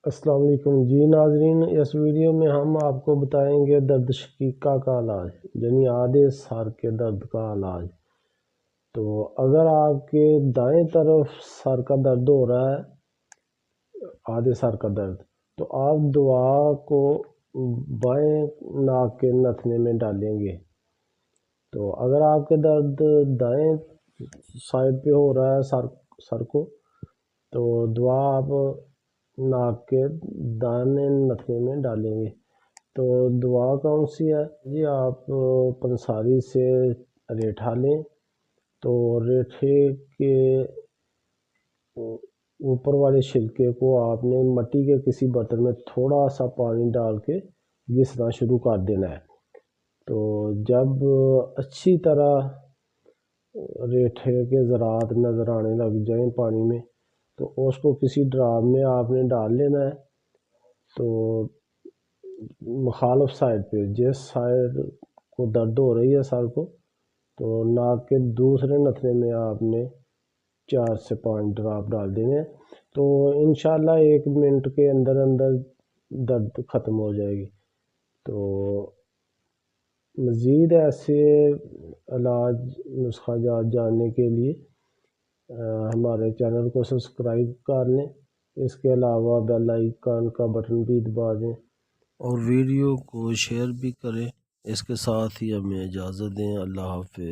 السلام علیکم جی ناظرین، اس ویڈیو میں ہم آپ کو بتائیں گے درد شقیقہ کا علاج، یعنی آدھے سر کے درد کا علاج۔ تو اگر آپ کے دائیں طرف سر کا درد ہو رہا ہے، آدھے سر کا درد، تو آپ دعا کو بائیں ناک کے نتھنے میں ڈالیں گے۔ تو اگر آپ کے درد دائیں سائڈ پہ ہو رہا ہے سر کو، تو دعا آپ ناک کے دائیں نتھنے میں ڈالیں گے۔ تو دعا کون سی ہے جی؟ آپ پنساری سے ریٹھا لیں، تو ریٹھے کے اوپر والے چھلکے کو آپ نے مٹی کے کسی برتن میں تھوڑا سا پانی ڈال کے گھسنا شروع کر دینا ہے۔ تو جب اچھی طرح ریٹھے کے ذرات نظر آنے لگ جائیں پانی میں، تو اس کو کسی ڈرام میں آپ نے ڈال لینا ہے۔ تو مخالف سائڈ پہ، جس سائڈ کو درد ہو رہی ہے سر کو، تو ناک کے دوسرے نتھنے میں آپ نے 4 سے 5 ڈراپ ڈال دینے ہیں۔ تو انشاءاللہ 1 منٹ کے اندر اندر درد ختم ہو جائے گی۔ تو مزید ایسے علاج نسخہ جات جاننے کے لیے ہمارے چینل کو سبسکرائب کر لیں۔ اس کے علاوہ بیل آئیکن کا بٹن بھی دبا دیں اور ویڈیو کو شیئر بھی کریں۔ اس کے ساتھ ہی ہمیں اجازت دیں۔ اللہ حافظ۔